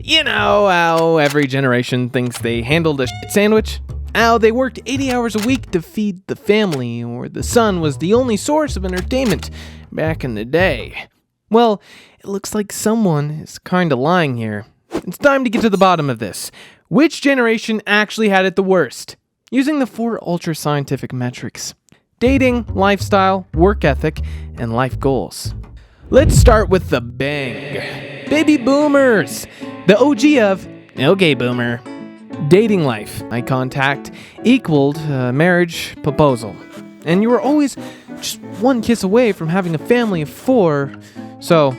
You know how every generation thinks they handled a shit sandwich? How they worked 80 hours a week to feed the family, or the sun was the only source of entertainment back in the day. Well, it looks like someone is kinda lying here. It's time to get to the bottom of this. Which generation actually had it the worst? Using the 4 ultra-scientific metrics: dating, lifestyle, work ethic, and life goals. Let's start with the bang. Baby boomers! The OG of, okay boomer. Dating life, eye contact, equaled marriage proposal. And you were always just one kiss away from having a family of 4, so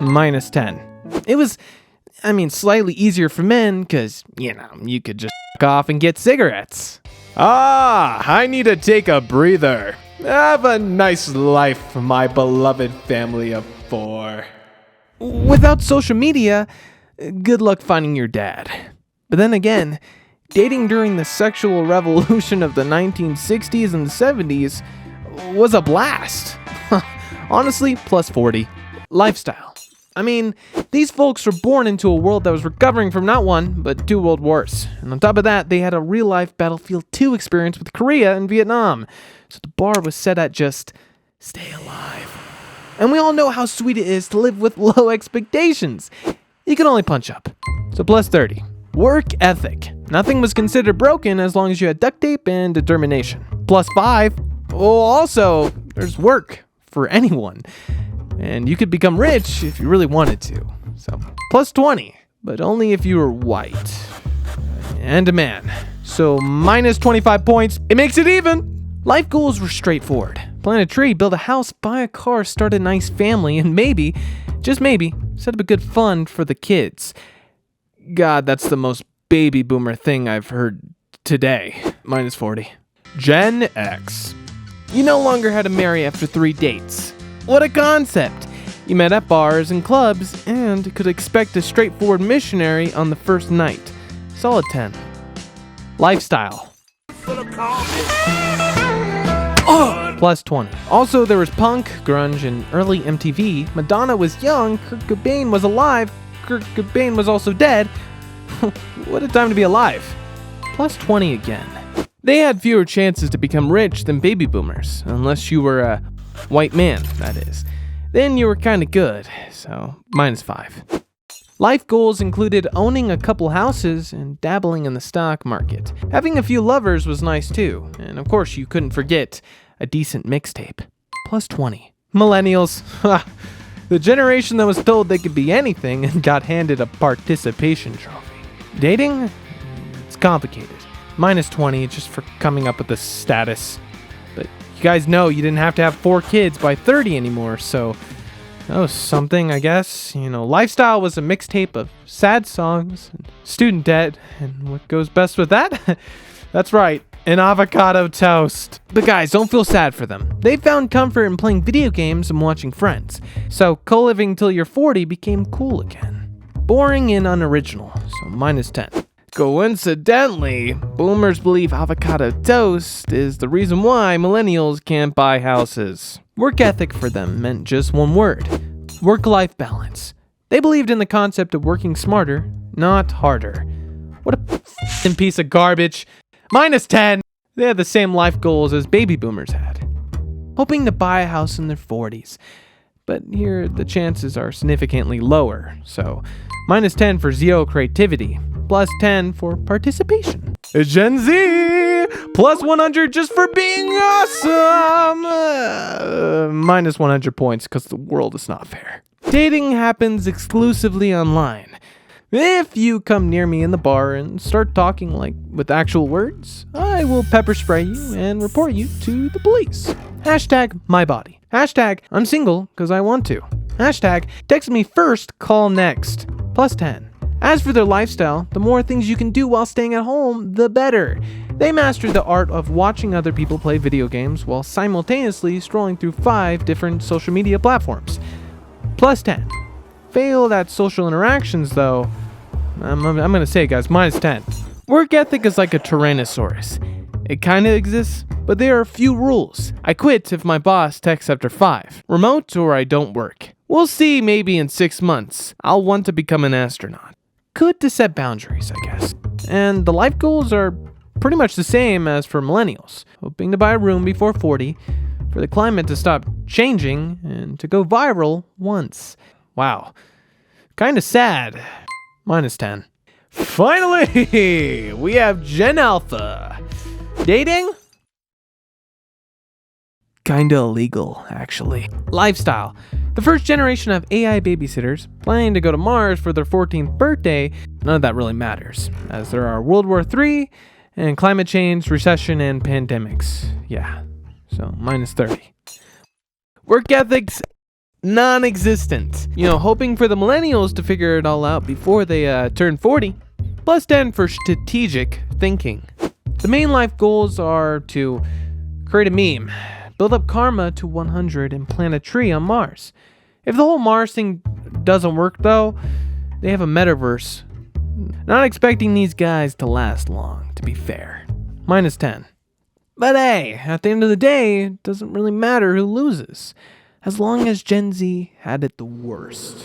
-10. It was, slightly easier for men, because, you could just off and get cigarettes. I need to take a breather. Have a nice life, my beloved family of 4. Without social media, good luck finding your dad. But then again, dating during the sexual revolution of the 1960s and 70s was a blast. Honestly, +40. Lifestyle. These folks were born into a world that was recovering from not 1, but 2 world wars. And on top of that, they had a real-life Battlefield 2 experience with Korea and Vietnam. So the bar was set at just stay alive. And we all know how sweet it is to live with low expectations. You can only punch up. So +30. Work ethic. Nothing was considered broken as long as you had duct tape and determination. +5. Oh, also, there's work for anyone. And you could become rich if you really wanted to. So, +20, but only if you were white. And a man. So, -25 points. It makes it even. Life goals were straightforward. Plant a tree, build a house, buy a car, start a nice family, and maybe, just maybe, set up a good fund for the kids. God, that's the most baby boomer thing I've heard today. -40. Gen X. You no longer had to marry after 3 dates. What a concept! You met at bars and clubs and could expect a straightforward missionary on the first night. Solid 10. Lifestyle. +20. Also, there was punk, grunge, and early MTV. Madonna was young, Kurt Cobain was alive, Kurt Cobain was also dead. What a time to be alive. +20 again. They had fewer chances to become rich than baby boomers, unless you were a white man, that is. Then you were kinda good, so -5. Life goals included owning a couple houses and dabbling in the stock market. Having a few lovers was nice too, and of course you couldn't forget a decent mixtape. +20. Millennials. The generation that was told they could be anything and got handed a participation trophy. Dating? It's complicated. -20 just for coming up with the status. But you guys know you didn't have to have 4 kids by 30 anymore, so that was something, I guess. Lifestyle was a mixtape of sad songs, and student debt, and what goes best with that? That's right, an avocado toast. But guys, don't feel sad for them. They found comfort in playing video games and watching Friends. So co-living till you're 40 became cool again. Boring and unoriginal, so -10. Coincidentally, boomers believe avocado toast is the reason why millennials can't buy houses. Work ethic for them meant just one word: work-life balance. They believed in the concept of working smarter, not harder. What a f***ing piece of garbage. -10. They had the same life goals as baby boomers had. Hoping to buy a house in their 40s. But here the chances are significantly lower, so -10 for zero creativity. +10 for participation. Gen Z! +100 just for being awesome! -100 points because the world is not fair. Dating happens exclusively online. If you come near me in the bar and start talking like with actual words, I will pepper spray you and report you to the police. #mybody. #I'm single because I want to. #text me first, call next. +10. As for their lifestyle, the more things you can do while staying at home, the better. They mastered the art of watching other people play video games while simultaneously scrolling through 5 different social media platforms. +10. Failed at social interactions though. I'm gonna say, guys, -10. Work ethic is like a Tyrannosaurus. It kinda exists, but there are a few rules. I quit if my boss texts after 5. Remote or I don't work. We'll see, maybe in 6 months. I'll want to become an astronaut. good to set boundaries, I guess. And the life goals are pretty much the same as for millennials, hoping to buy a room before 40, for the climate to stop changing, and to go viral once. Wow. Kinda sad. -10. Finally, we have Gen Alpha. Dating? Kinda illegal, actually. Lifestyle. The first generation of AI babysitters planning to go to Mars for their 14th birthday. None of that really matters, as there are World War III and climate change, recession, and pandemics. Yeah, so -30. Work ethics, non-existent. Hoping for the millennials to figure it all out before they turn 40. +10 for strategic thinking. The main life goals are to create a meme, build up karma to 100, and plant a tree on Mars. If the whole Mars thing doesn't work though, they have a metaverse. Not expecting these guys to last long, to be fair. -10. But hey, at the end of the day, it doesn't really matter who loses, as long as Gen Z had it the worst.